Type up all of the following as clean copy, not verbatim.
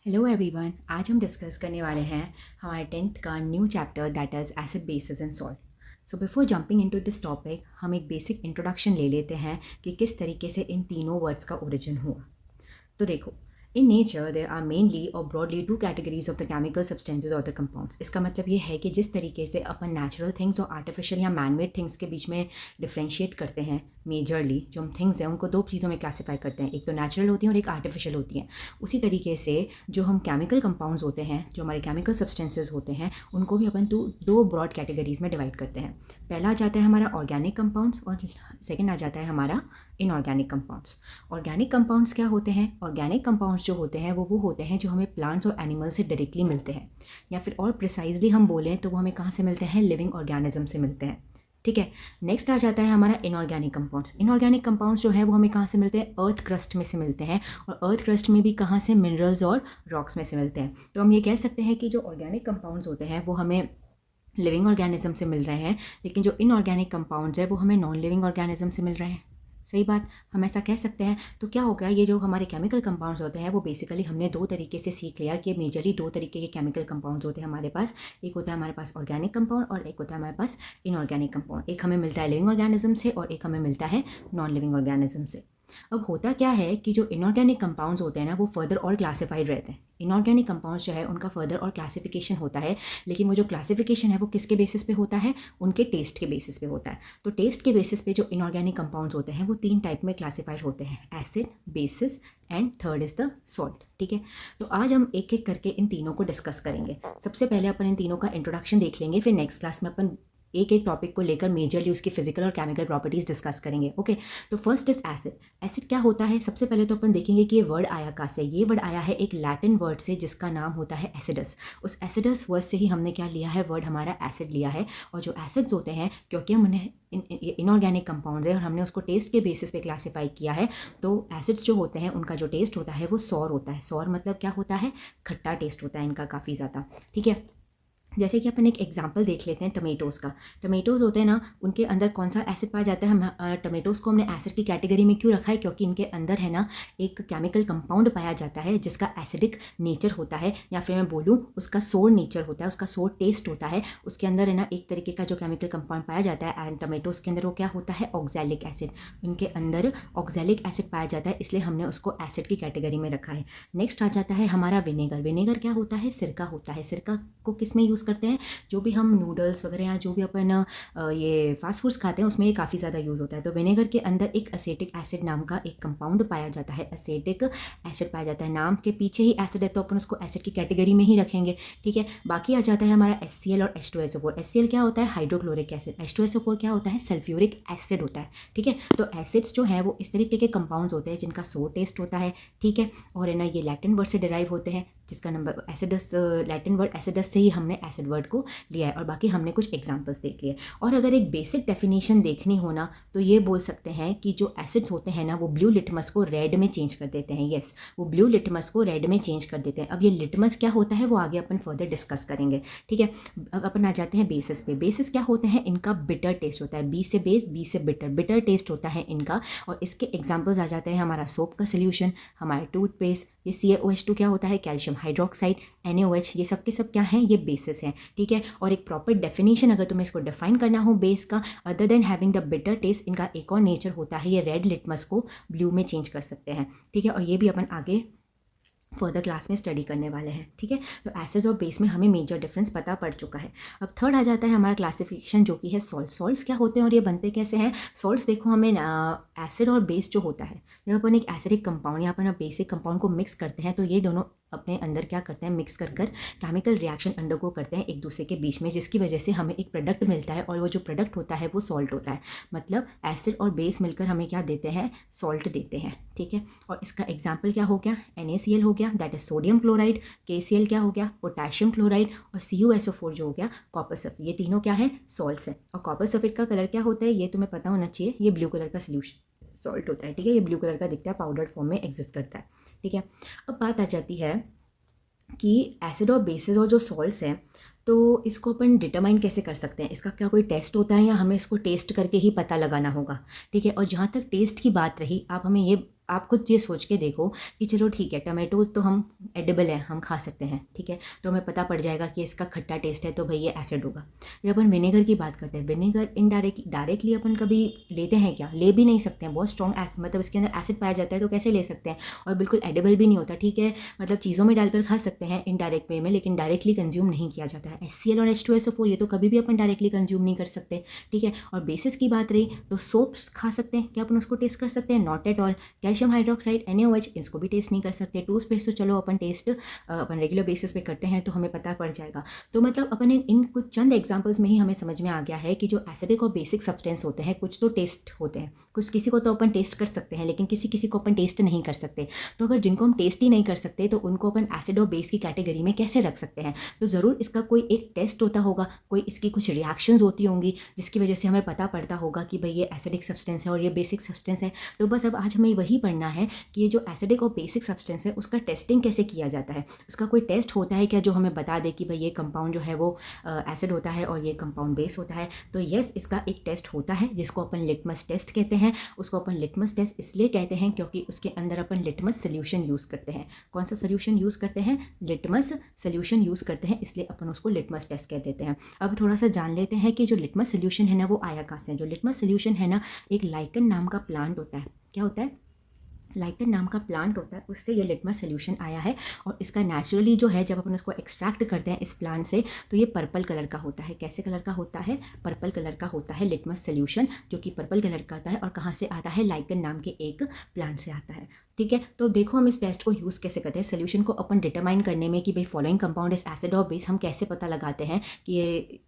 Hello everyone, आज हम discuss करने वाले हैं हमारे 10th का new chapter that is acid basis and salt. So before jumping into this topic हम एक बेसिक इंट्रोडक्शन ले लेते हैं कि किस तरीके से इन तीनों वर्ड्स का ओरिजिन हुआ। तो देखो, in nature there are mainly और broadly two categories of the chemical substances और द कंपाउंड्स। इसका मतलब ये है कि जिस तरीके से अपन नेचुरल थिंग्स और आर्टिफिशियल या मैनमेड थिंग्स के बीच में डिफ्रेंशिएट करते हैं, मेजरली जो हम थिंग्स हैं उनको दो चीज़ों में क्लासीफाई करते हैं, एक तो नेचुरल होती हैं और एक आर्टिफिशियल होती हैं। उसी तरीके से जो हम केमिकल कंपाउंड्स होते हैं, जो हमारे केमिकल सब्सटेंसेज होते हैं, उनको भी अपन दो ब्रॉड कैटेगरीज में डिवाइड करते हैं। पहला आ जाता है हमारा ऑर्गेनिक कंपाउंड्स और सेकेंड आ जाता है हमारा इनऑर्गेनिक कंपाउंड्स। ऑर्गेनिक कंपाउंड्स क्या होते हैं? ऑर्गेनिक कंपाउंड्स जो होते हैं वो होते हैं जो हमें प्लांट्स और एनिमल से डायरेक्टली मिलते हैं, या फिर और प्रिसाइजली हम बोलें तो वो हमें कहाँ से मिलते हैं? लिविंग ऑर्गेनिज्म से मिलते हैं। ठीक है, नेक्स्ट आ जाता है हमारा इनऑर्गेनिक कंपाउंड्स। इनऑर्गेनिक कंपाउंड्स जो है वो हमें कहाँ से मिलते हैं? अर्थ क्रस्ट में से मिलते हैं, और अर्थ क्रस्ट में भी कहाँ से? मिनरल्स और रॉक्स में से मिलते हैं। तो हम ये कह सकते हैं कि जो ऑर्गेनिक कंपाउंड्स होते हैं वो हमें लिविंग ऑर्गेनिज्म से मिल रहे हैं, लेकिन जो इनऑर्गेनिक कंपाउंड्स है वो हमें नॉन लिविंग ऑर्गेनिज्म से मिल रहे हैं। सही बात, हम ऐसा कह सकते हैं। तो क्या होगा, ये जो हमारे केमिकल कंपाउंड्स होते हैं वो बेसिकली हमने दो तरीके से सीख लिया कि मेजरली दो तरीके के केमिकल कंपाउंड्स होते हैं हमारे पास। एक होता है हमारे पास ऑर्गेनिक कंपाउंड और एक होता है हमारे पास इनऑर्गेनिक कंपाउंड। एक हमें मिलता है लिविंग ऑर्गेनिज्म से और एक हमें मिलता है नॉन लिविंग ऑर्गेनिज्म से। अब होता क्या है कि जो इनऑर्गेनिक कंपाउंड्स होते हैं ना वो फर्दर और क्लासिफाइड रहते हैं। इनऑर्गेनिक कंपाउंड्स जो है उनका फर्दर और क्लासिफिकेशन होता है, लेकिन वो जो क्लासिफिकेशन है वो किसके बेसिस पे होता है? उनके टेस्ट के बेसिस पे होता है। तो टेस्ट के बेसिस पे जो इनऑर्गेनिक कंपाउंड्स होते हैं वो तीन टाइप में क्लासिफाइड होते हैं, acid, basis and third is the salt. ठीक है, तो आज हम एक एक करके इन तीनों को डिस्कस करेंगे। सबसे पहले अपन इन तीनों का इंट्रोडक्शन देख लेंगे, फिर नेक्स्ट क्लास में अपन एक एक टॉपिक को लेकर मेजरली उसकी फिजिकल और केमिकल प्रॉपर्टीज डिस्कस करेंगे। ओके, तो फर्स्ट इज एसिड। एसिड क्या होता है? सबसे पहले तो अपन देखेंगे कि ये वर्ड आया कहाँ से। ये वर्ड आया है एक लैटिन वर्ड से जिसका नाम होता है एसिडस। उस एसिडस वर्ड से ही हमने क्या लिया है? वर्ड हमारा एसिड लिया है। और जो एसिड्स होते हैं, क्योंकि हम उन्हें इनऑर्गेनिक कंपाउंड्स है और हमने उसको टेस्ट के बेसिस पे क्लासीफाई किया है, तो एसिड्स जो होते हैं उनका जो टेस्ट होता है वो सॉर होता है। सॉर मतलब क्या होता है? खट्टा टेस्ट होता है इनका काफ़ी ज़्यादा। ठीक है, जैसे कि अपन एक एग्जांपल देख लेते हैं टमेटोज़ का। टमेटोज़ होते हैं ना, उनके अंदर कौन सा एसिड पाया जाता है? हम टमेटोज़ को हमने एसिड की कैटेगरी में क्यों रखा है? क्योंकि इनके अंदर है ना एक केमिकल कंपाउंड पाया जाता है जिसका एसिडिक नेचर होता है, या फिर मैं बोलूँ उसका सोर नेचर होता है, उसका सोर टेस्ट होता है। उसके अंदर है ना एक तरीके का जो केमिकल कंपाउंड पाया जाता है एंड टमेटोज़ के अंदर वो क्या होता है? Oxalic acid. इनके अंदर ऑक्सैलिक एसिड पाया जाता है, इसलिए हमने उसको एसिड की कैटेगरी में रखा है। नेक्स्ट आ जाता है हमारा विनेगर। विनेगर क्या होता है? सिरका होता है। सिरका को किस में यूज़ करते हैं? जो भी हम नूडल्स वगैरह या जो भी अपन ये फास्ट फूड्स खाते हैं उसमें ये काफ़ी ज़्यादा यूज़ होता है। तो विनेगर के अंदर एक एसिटिक एसिड नाम का एक कंपाउंड पाया जाता है, एसिटिक एसिड पाया जाता है। नाम के पीछे ही एसिड है तो अपन उसको एसिड की कैटेगरी में ही रखेंगे। ठीक है, बाकी आ जाता है हमारा HCl और H2SO4। HCl क्या होता है? Hydrochloric acid. H2SO4 क्या होता है? सल्फ्यूरिक एसिड होता है। ठीक है, तो एसिड्स जो है वो इस तरीके के कंपाउंड्स होते हैं जिनका सोर टेस्ट होता है। ठीक है, और है ना ये लैटिन वर्ड से डिराइव होते हैं, जिसका number acidus, Latin word acidus से ही हमने एसिड वर्ड को लिया है। और बाकी हमने कुछ एग्जांपल्स देख लिए। और अगर एक बेसिक डेफिनेशन देखनी हो ना तो ये बोल सकते हैं कि जो एसिड्स होते हैं ना वो ब्लू लिटमस को रेड में चेंज कर देते हैं। यस, वो ब्लू लिटमस को रेड में चेंज कर देते हैं। अब ये लिटमस क्या होता है वो आगे अपन फर्दर डिस्कस करेंगे। ठीक है, अब अपन आ जाते हैं बेसिस पे। बेसिस क्या होते हैं? इनका बिटर टेस्ट होता है। बी से बेस, बी से बिटर, बिटर टेस्ट होता है इनका। और इसके एग्जाम्पल्स आ जाते हैं हमारा सोप का सोल्यूशन, हमारा टूथपेस्ट, ये CaOH2 क्या होता है? कैल्शियम हाइड्रोक्साइड, NaOH, ये सब के सब क्या हैं? ये बेसिस हैं। ठीक है, और एक प्रॉपर डेफिनेशन अगर तुम्हें इसको डिफाइन करना हो बेस का, other than having the bitter taste, इनका एक और नेचर होता है, ये रेड लिटमस को ब्लू में चेंज कर सकते हैं। ठीक है, और ये भी अपन आगे फर्दर क्लास में स्टडी करने वाले हैं। ठीक है, तो एसिड्स और बेस में हमें मेजर डिफरेंस पता पड़ चुका है। अब थर्ड आ जाता है हमारा क्लासिफिकेशन जो कि है सॉल्ट। सॉल्ट्स क्या होते हैं और ये बनते कैसे हैं? सॉल्ट्स देखो, हमें एसिड और बेस जो होता है, जब अपन एक एसिडिक कंपाउंड या अपन बेसिक कंपाउंड को मिक्स करते हैं तो ये दोनों अपने अंदर क्या करते हैं? मिक्स कर केमिकल रिएक्शन अंडरगो करते हैं एक दूसरे के बीच में, जिसकी वजह से हमें एक प्रोडक्ट मिलता है और वो जो प्रोडक्ट होता है वो सॉल्ट होता है। मतलब एसिड और बेस मिलकर हमें क्या देते हैं? सॉल्ट देते हैं। ठीक है, और इसका एग्जाम्पल क्या हो गया? NaCl हो गया, that is sodium chloride. KCl क्या हो गया? Potassium chloride. और CuSO4 जो हो गया कॉपर सल्फेट। ये तीनों क्या है? सॉल्ट्स है। और कॉपर सल्फेट का कलर क्या होता है ये तुम्हें पता होना चाहिए, ये ब्लू कलर का सोल्यूशन सॉल्ट होता है। ठीक है, ये ब्लू कलर का दिखता है, पाउडर फॉर्म में एग्जिस्ट करता है। ठीक है, अब बात आ जाती है कि एसिड और बेसिस और जो सॉल्ट्स हैं तो इसको अपन डिटरमाइन कैसे कर सकते हैं? इसका क्या कोई टेस्ट होता है या हमें इसको टेस्ट करके ही पता लगाना होगा? ठीक है, और जहाँ तक टेस्ट की बात रही, आप हमें ये आप खुद ये सोच के देखो कि चलो ठीक है, टमाटोज़ तो हम एडिबल है, हम खा सकते हैं, ठीक है, तो हमें पता पड़ जाएगा कि इसका खट्टा टेस्ट है, तो भाई ये एसिड होगा। जब अपन विनेगर की बात करते हैं, विनेगर डायरेक्टली अपन कभी लेते हैं क्या? ले भी नहीं सकते हैं, बहुत स्ट्रॉन्ग मतलब इसके अंदर एसिड पाया जाता है, तो कैसे ले सकते हैं? और बिल्कुल एडिबल भी नहीं होता, ठीक है, मतलब चीज़ों में डालकर खा सकते हैं इनडायरेक्ट वे में, लेकिन डायरेक्टली कंज्यूम नहीं किया जाता है। HCl और H2SO4 ये तो कभी भी अपन डायरेक्टली कंज्यूम नहीं कर सकते, ठीक है। और बेसिस की बात रही तो सोप्स खा सकते हैं, क्या अपन उसको टेस्ट कर सकते हैं? Not at all. Calcium hydroxide NaOH इसको भी टेस्ट नहीं कर सकते। टूथपेस्ट तो चलो अपन टेस्ट अपन रेगुलर बेसिस पे करते हैं तो हमें पता पड़ जाएगा। तो मतलब अपन इन कुछ चंद एग्जांपल्स में ही हमें समझ में आ गया है कि जो एसिडिक और बेसिक सब्सटेंस होते हैं कुछ तो टेस्ट होते हैं, कुछ किसी को तो अपन टेस्ट कर सकते हैं, लेकिन किसी किसी को अपन टेस्ट नहीं कर सकते। तो अगर जिनको हम टेस्ट ही नहीं कर सकते तो उनको अपन एसिड और बेस की कैटेगरी में कैसे रख सकते हैं? तो ज़रूर इसका कोई एक टेस्ट होता होगा, कोई इसकी कुछ रिएक्शंस होती होंगी जिसकी वजह से हमें पता पड़ता होगा कि भाई ये एसिडिक सब्सटेंस है और ये बेसिक सब्सटेंस है। तो बस अब आज हमें वही पढ़ना है कि ये जो एसिडिक और बेसिक सब्सटेंस है उसका टेस्टिंग कैसे किया जाता है। उसका कोई टेस्ट होता है क्या जो हमें बता दे कि भाई ये कंपाउंड जो है वो एसिड होता है और ये कंपाउंड बेस होता है? तो यस, इसका एक टेस्ट होता है जिसको अपन लिटमस टेस्ट कहते हैं। उसको अपन लिटमस टेस्ट इसलिए कहते हैं क्योंकि उसके अंदर अपन लिटमस सोल्यूशन यूज़ करते हैं। कौन सा सोल्यूशन यूज़ करते हैं? लिटमस सोल्यूशन यूज़ करते हैं, इसलिए अपन उसको लिटमस टेस्ट कह देते हैं। अब थोड़ा सा जान लेते हैं कि जो लिटमस सोल्यूशन है ना वो आया कहाँ से है। जो लिटमस सोल्यूशन है ना, एक लाइकन नाम का प्लांट होता है। क्या होता है? लाइकन नाम का प्लांट होता है, उससे ये लिटमस सोल्यूशन आया है। और इसका नेचुरली जो है जब अपन उसको एक्सट्रैक्ट करते हैं इस प्लांट से तो ये पर्पल कलर का होता है। कैसे कलर का होता है? पर्पल कलर का होता है लिटमस सोल्यूशन, जो कि पर्पल कलर का आता है। और कहाँ से आता है? लाइकन नाम के एक प्लांट से आता है, ठीक है। तो देखो हम इस टेस्ट को यूज़ कैसे करते हैं सोल्यूशन को अपन डिटरमाइन करने में कि भाई फॉलोइंग कंपाउंड इज एसिड और बेस, हम कैसे पता लगाते हैं कि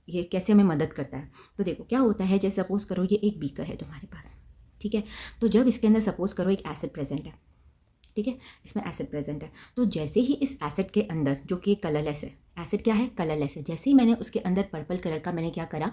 ये कैसे हमें मदद करता है। तो देखो क्या होता है, जैसे सपोज करो ये एक बीकर है तुम्हारे पास, ठीक है। तो जब इसके अंदर सपोज करो एक एसिड प्रेजेंट है, ठीक है, इसमें एसिड प्रेजेंट है, तो जैसे ही इस एसिड के अंदर, जो कि कलरलेस है, एसिड क्या है? कलरलेस है, जैसे ही मैंने उसके अंदर पर्पल कलर का मैंने क्या करा,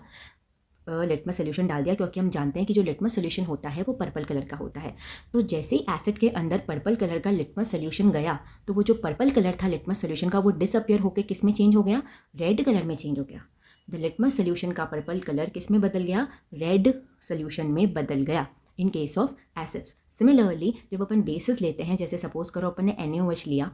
लिटमस सोल्यूशन डाल दिया, क्योंकि हम जानते हैं कि जो लिटमस सोल्यूशन होता है वो पर्पल कलर का होता है। तो जैसे ही एसिड के अंदर पर्पल कलर का लिटमस सोल्यूशन गया तो वो जो पर्पल कलर था लिटमस सोल्यूशन का वो डिसअपियर होकर किस में चेंज हो गया? रेड कलर में चेंज हो गया। द लिटमस सोल्यूशन का पर्पल कलर किस में बदल गया? रेड सोल्यूशन में बदल गया in case of acids. Similarly जब अपन बेसिस लेते हैं, जैसे सपोज करो अपन ने NaOH लिया,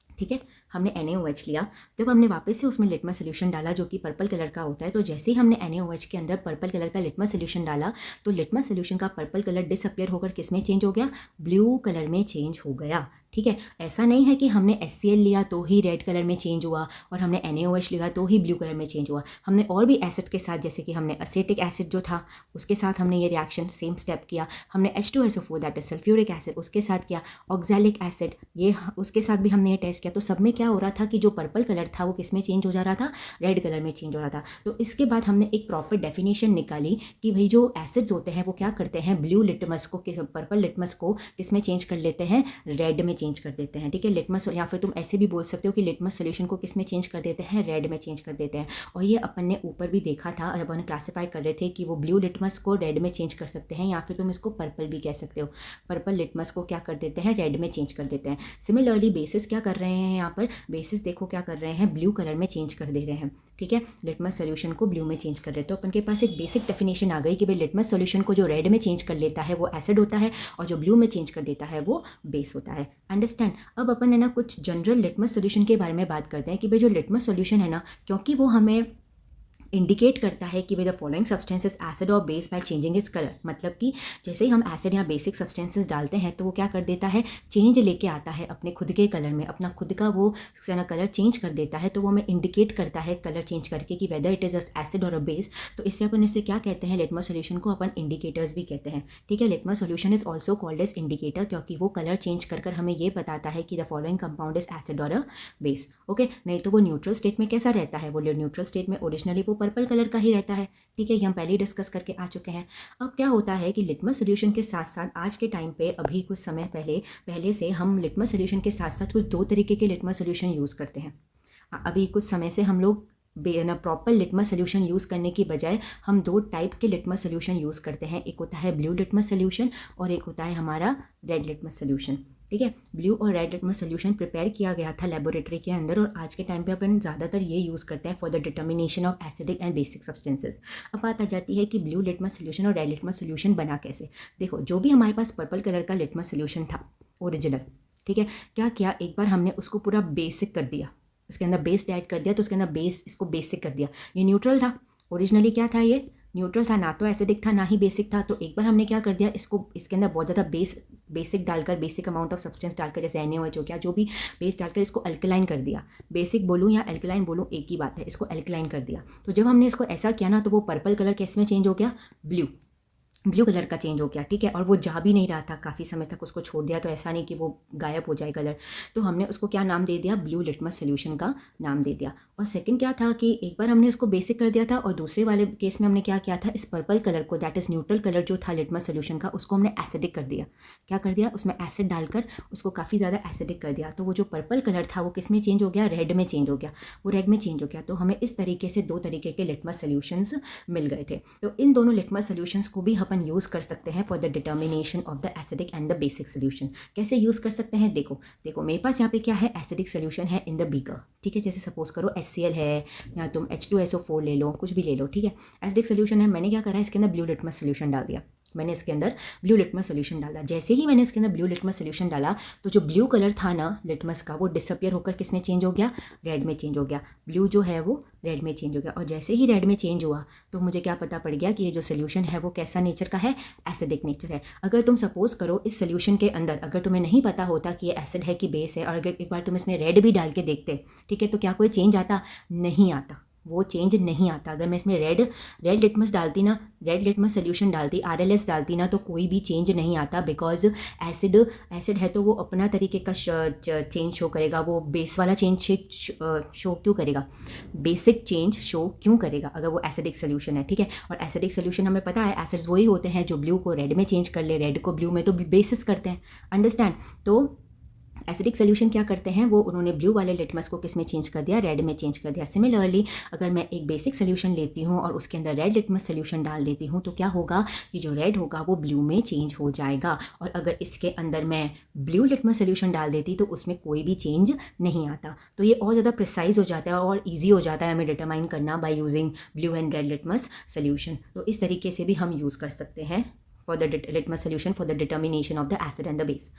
ठीक है, हमने NaOH लिया, जब हमने वापस से उसमें लिटमस सोल्यूशन डाला जो कि पर्पल कलर का होता है, तो जैसे ही हमने NaOH के अंदर पर्पल कलर का लिटमस सोल्यूशन डाला तो लिटमस सोल्यूशन का पर्पल कलर डिसअपियर होकर किस में चेंज हो गया? ब्लू कलर में चेंज हो गया, ठीक है। ऐसा नहीं है कि हमने HCl लिया तो ही रेड कलर में चेंज हुआ और हमने NaOH लिया तो ही ब्लू कलर में चेंज हुआ। हमने और भी एसिड के साथ, जैसे कि हमने एसिटिक एसिड जो था उसके साथ हमने ये रिएक्शन सेम स्टेप किया, हमने H2SO4 that is sulphuric acid उसके साथ किया, ऑक्सैलिक एसिड ये उसके साथ भी हमने ये टेस्ट किया। तो सब में क्या हो रहा था कि जो पर्पल कलर था वो किस में चेंज हो जा रहा था? रेड कलर में चेंज हो रहा था। तो इसके बाद हमने एक प्रॉपर डेफिनेशन निकाली कि भाई जो एसिड्स होते हैं वो क्या करते हैं? ब्लू लिटमस को, पर्पल लिटमस को किस में चेंज कर लेते हैं? रेड में चेंज कर देते हैं, ठीक है। लिटमस, या फिर तुम ऐसे भी बोल सकते हो कि लिटमस सोल्यूशन को किस में चेंज कर देते हैं? रेड में चेंज कर देते हैं। और ये अपन ने ऊपर भी देखा था जब अपन क्लासीफाई कर रहे थे कि वो ब्लू लिटमस को रेड में चेंज कर सकते हैं, या फिर तुम इसको पर्पल भी कह सकते हो। पर्पल लिटमस को क्या कर देते हैं? रेड में चेंज कर देते हैं। सिमिलरली बेसिस क्या कर रहे हैं यहाँ पर? बेसिस देखो क्या कर रहे हैं? ब्लू कलर में चेंज कर दे रहे हैं, ठीक है। लिटमस सोल्यूशन को ब्लू में चेंज कर रहे हैं। तो अपन के पास एक बेसिक डेफिनेशन आ गई कि भाई लिटमस सोल्यूशन को जो रेड में चेंज कर लेता है वो एसिड होता है और जो ब्लू में चेंज कर देता है वो बेस होता है। अंडरस्टैंड? अब अपन है ना कुछ जनरल लिटमस सोल्यूशन के बारे में बात करते हैं कि भाई जो लिटमस सोल्यूशन है ना, क्योंकि वो हमें इंडिकेट करता है कि वे द फॉलोइंग सब्सटेंसेस एसिड और base by changing is colour, मतलब कि जैसे ही हम एसिड या बेसिक सब्सटेंसेस डालते हैं तो वो क्या कर देता है? चेंज लेके आता है अपने खुद के कलर में, अपना खुद का वो कलर चेंज कर देता है। तो वो हमें इंडिकेट करता है कलर चेंज करके कि वेदर इट इज़ एसिड और अ बेस। तो इससे अपन इसे क्या कहते हैं? लिटमस सोल्यूशन को अपन इंडिकेटर्स भी कहते हैं, ठीक है। Litmus solution is also called as indicator, क्योंकि वो कलर चेंज कर हमें ये बताता है कि the following compound is acid और अ बेस, ओके। नहीं तो वो न्यूट्रल स्टेट में कैसा रहता है? वो न्यूट्रल स्टेट में ओरिजिनली वो पर्पल कलर का ही रहता है, ठीक है। ये हम पहले ही डिस्कस करके आ चुके हैं। अब क्या होता है कि लिटमस सोल्यूशन के साथ साथ आज के टाइम पे, अभी कुछ समय पहले से हम लिटमस सोल्यूशन के साथ साथ कुछ दो तरीके के लिटमस सोल्यूशन यूज़ करते हैं। अभी कुछ समय से हम लोग प्रॉपर लिटमस सोल्यूशन यूज़ करने की बजाय हम दो टाइप के लिटमस सोल्यूशन यूज़ करते हैं। एक होता है ब्लू लिटमस सोल्यूशन और एक होता है हमारा रेड लिटमस सोल्यूशन, ठीक है। ब्लू और रेड लिटमस सोल्यूशन प्रिपेयर किया गया था लेबोरेटरी के अंदर, और आज के टाइम पे अपन ज़्यादातर ये यूज़ करते हैं for the determination of acidic and basic substances. अब बात आ जाती है कि ब्लू लिटमस सोल्यूशन और रेड लिटमस सोल्यूशन बना कैसे। देखो, जो भी हमारे पास पर्पल कलर का लिटमस सोल्यूशन था ओरिजिनल, ठीक है, क्या किया, एक बार हमने उसको पूरा बेसिक कर दिया, उसके अंदर बेस ऐड कर दिया, तो उसके अंदर इसको बेसिक कर दिया। ये न्यूट्रल था, ओरिजिनली क्या था, ये न्यूट्रल था, ना तो एसिडिक था ना ही बेसिक था। तो एक बार हमने क्या कर दिया, इसके अंदर बहुत ज़्यादा बेसिक डालकर, बेसिक अमाउंट ऑफ सब्सटेंस डालकर, जैसे NaOH हो गया, जो भी बेस डालकर इसको अल्कलाइन कर दिया। बेसिक बोलूँ या अल्कलाइन बोलूँ एक ही बात है, इसको अल्कलाइन कर दिया। तो जब हमने इसको ऐसा किया ना, तो वो पर्पल कलर किस में चेंज हो गया, ब्लू कलर का चेंज हो गया, ठीक है। और वो जा भी नहीं रहा था, काफ़ी समय तक उसको छोड़ दिया, तो ऐसा नहीं कि वो गायब हो जाए कलर। तो हमने उसको क्या नाम दे दिया, ब्लू लिटमस सोल्यूशन का नाम दे दिया। और सेकंड क्या था कि एक बार हमने इसको बेसिक कर दिया था, और दूसरे वाले केस में हमने क्या किया था, इस पर्पल कलर को, दैट इज़ न्यूट्रल कलर जो था लिटमस सोल्यूशन का, उसको हमने एसिडिक कर दिया। क्या कर दिया, उसमें एसिड डालकर उसको काफ़ी ज़्यादा एसिडिक कर दिया। तो वो जो पर्पल कलर था वो किस में चेंज हो गया, रेड में चेंज हो गया, वो रेड में चेंज हो गया। तो हमें इस तरीके से 2 तरीके के लिटमस सोल्यूशंस मिल गए थे। तो इन दोनों लिटमस सोल्यूशंस को भी अपन यूज़ कर सकते हैं for the determination of the acidic and the basic solution. कैसे यूज़ कर सकते हैं, देखो मेरे पास यहाँ पे क्या है, एसिडिक सोल्यूशन है इन द बीकर, ठीक है। जैसे सपोज करो HCl है, या तुम H2SO4 ले लो, कुछ भी ले लो, ठीक है। एसिडिक सोल्यूशन है, मैंने क्या करा है, इसके अंदर ब्लू लिटमस सोल्यूशन डाल दिया। मैंने इसके अंदर ब्लू लिटमस सोल्यूशन डाला। जैसे ही मैंने इसके अंदर ब्लू लिटमस सोल्यूशन डाला, तो जो ब्लू कलर था ना लिटमस का, वो डिसअपियर होकर किस में चेंज हो गया, रेड में चेंज हो गया। ब्लू जो है वो रेड में चेंज हो गया। और जैसे ही रेड में चेंज हुआ, तो मुझे क्या पता पड़ गया कि ये जो सोल्यूशन है वो कैसा नेचर का है, एसिडिक नेचर है। अगर तुम सपोज करो इस सोल्यूशन के अंदर अगर तुम्हें नहीं पता होता कि ये एसिड है कि बेस है, और अगर एक बार तुम इसमें रेड भी डाल के देखते, ठीक है, तो क्या कोई चेंज आता, नहीं आता, वो चेंज नहीं आता। अगर मैं इसमें रेड लिटमस डालती ना, रेड लिटमस सोल्यूशन डालती, RLS डालती ना, तो कोई भी चेंज नहीं आता, बिकॉज एसिड है तो वो अपना तरीके का चेंज शो करेगा। वो बेस वाला चेंज शो क्यों करेगा, बेसिक चेंज शो क्यों करेगा अगर वो एसिडिक सोल्यूशन है, ठीक है। और एसिडिक सोल्यूशन हमें पता है, एसिड्स वही होते हैं जो ब्लू को रेड में चेंज कर ले, रेड को ब्लू में, तो बेसिस करते हैं, अंडरस्टैंड। तो एसिडिक सोल्यूशन क्या करते हैं, वो उन्होंने ब्लू वाले लिटमस को किस में चेंज कर दिया, रेड में चेंज कर दिया। सिमिलरली अगर मैं एक बेसिक सोल्यूशन लेती हूँ और उसके अंदर रेड लिटमस सोल्यूशन डाल देती हूँ, तो क्या होगा कि जो रेड होगा वो ब्लू में चेंज हो जाएगा। और अगर इसके अंदर मैं ब्लू लिटमस सोल्यूशन डाल देती तो उसमें कोई भी चेंज नहीं आता। तो ये और ज़्यादा प्रिसाइज हो जाता है और ईजी हो जाता है हमें डिटरमाइन करना by using blue and red litmus solution. तो इस तरीके से भी हम यूज़ कर सकते हैं for the litmus solution for the determination of the acid and the base.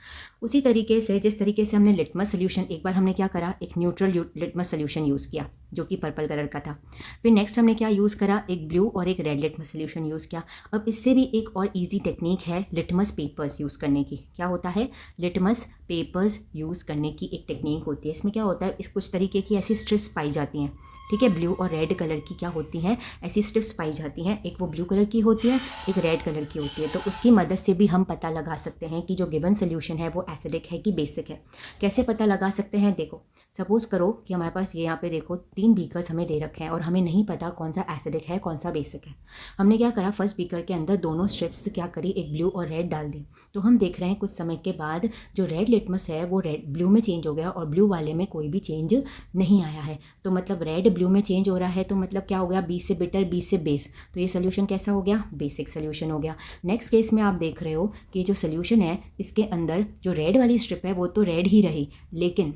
उसी तरीके से जिस तरीके से हमने लिटमस सोल्यूशन, एक बार हमने क्या करा, एक न्यूट्रल लिटमस सोल्यूशन यूज़ किया जो कि पर्पल कलर का था। फिर नेक्स्ट हमने क्या यूज़ करा, एक ब्लू और एक रेड लिटमस सोल्यूशन यूज़ किया। अब इससे भी एक और ईजी टेक्निक है लिटमस पेपर्स यूज़ करने की। क्या होता है, लिटमस पेपर्स यूज़ करने की एक टेक्निक होती है। इसमें क्या होता है, इस कुछ तरीके की ऐसी स्ट्रिप्स पाई जाती हैं, ठीक है। ब्लू और रेड कलर की क्या होती हैं, ऐसी स्ट्रिप्स पाई जाती हैं। एक वो ब्लू कलर की होती है, एक रेड कलर की होती है। तो उसकी मदद से भी हम पता लगा सकते हैं कि जो गिवन सोल्यूशन है वो एसिडिक है कि बेसिक है। कैसे पता लगा सकते हैं, देखो सपोज करो कि हमारे पास ये यहाँ पे देखो 3 बीकर्स हमें दे रखे हैं और हमें नहीं पता कौन सा एसिडिक है कौन सा बेसिक है। हमने क्या करा, फर्स्ट बीकर के अंदर दोनों स्ट्रिप्स क्या करी, एक ब्लू और रेड डाल दी। तो हम देख रहे हैं कुछ समय के बाद जो रेड लिटमस है वो रेड ब्लू में चेंज हो गया और ब्लू वाले में कोई भी चेंज नहीं आया है। तो मतलब रेड ब्लू में चेंज हो रहा है, तो मतलब क्या हो गया, बी से बिटर बी से बेस। तो ये सोल्यूशन कैसा हो गया, बेसिक सोल्यूशन हो गया। नेक्स्ट केस में आप देख रहे हो कि जो सोल्यूशन है इसके अंदर जो रेड वाली स्ट्रिप है वो तो रेड ही रही, लेकिन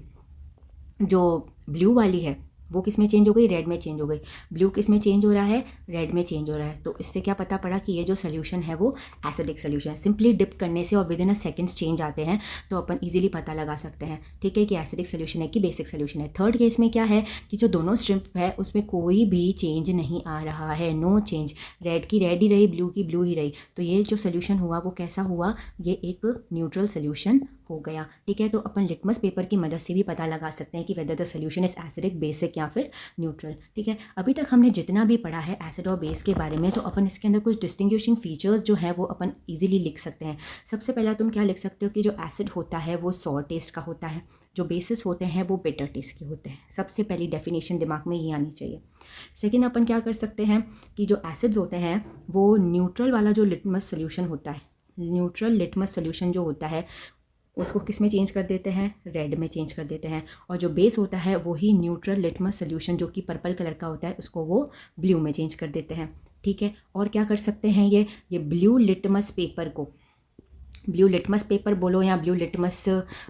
जो ब्लू वाली है वो किस में चेंज हो गई, रेड में चेंज हो गई। ब्लू किस में चेंज हो रहा है, रेड में चेंज हो रहा है। तो इससे क्या पता पड़ा कि ये जो सोल्यूशन है वो एसिडिक सोल्यूशन है। सिंपली डिप करने से और with in a seconds change आते हैं, तो अपन इजीली पता लगा सकते हैं, ठीक है, कि एसिडिक सोल्यूशन है कि बेसिक सोल्यूशन है। थर्ड केस में क्या है कि जो दोनों स्ट्रिप है उसमें कोई भी चेंज नहीं आ रहा है, नो चेंज, रेड की रेड ही रही, ब्लू की ब्लू ही रही। तो ये जो सोल्यूशन हुआ वो कैसा हुआ, ये एक न्यूट्रल सोल्यूशन हो गया, ठीक है। तो अपन लिटमस पेपर की मदद से भी पता लगा सकते हैं कि whether the solution is acidic, basic या फिर न्यूट्रल, ठीक है। अभी तक हमने जितना भी पढ़ा है एसिड और बेस के बारे में, तो अपन इसके अंदर कुछ डिस्टिंग्विशिंग फीचर्स जो है वो अपन इजीली लिख सकते हैं। सबसे पहला तुम क्या लिख सकते हो कि जो एसिड होता है वो सॉर टेस्ट का होता है, जो बेसिस होते हैं वो बिटर टेस्ट के होते हैं। सबसे पहली डेफिनेशन दिमाग में ये आनी चाहिए। सेकेंड अपन क्या कर सकते हैं कि जो एसिड्स होते हैं वो न्यूट्रल वाला जो लिटमस सोल्यूशन होता है, न्यूट्रल लिटमस सोल्यूशन जो होता है उसको किस में चेंज कर देते हैं, रेड में चेंज कर देते हैं। और जो बेस होता है वही न्यूट्रल लिटमस सोल्यूशन जो कि पर्पल कलर का होता है उसको वो ब्लू में चेंज कर देते हैं, ठीक है। और क्या कर सकते हैं, ये ब्लू लिटमस पेपर को ब्लू लिटमस पेपर बोलो या ब्लू लिटमस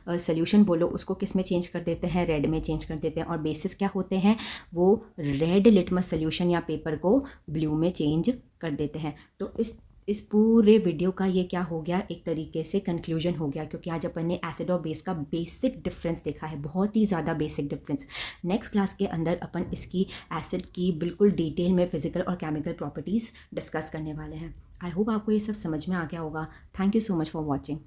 सोल्यूशन बोलो, उसको किस में चेंज कर देते हैं, रेड में चेंज कर देते हैं। और बेसिस क्या होते हैं, वो रेड लिटमस सोल्यूशन या पेपर को ब्लू में चेंज कर देते हैं। तो इस पूरे वीडियो का ये क्या हो गया, एक तरीके से कंक्लूजन हो गया, क्योंकि आज अपन ने एसिड और बेस का बेसिक डिफरेंस देखा है, बहुत ही ज़्यादा बेसिक डिफरेंस। नेक्स्ट क्लास के अंदर अपन इसकी एसिड की बिल्कुल डिटेल में फिजिकल और केमिकल प्रॉपर्टीज़ डिस्कस करने वाले हैं। आई होप आपको ये सब समझ में आ गया होगा। Thank you so much for watching.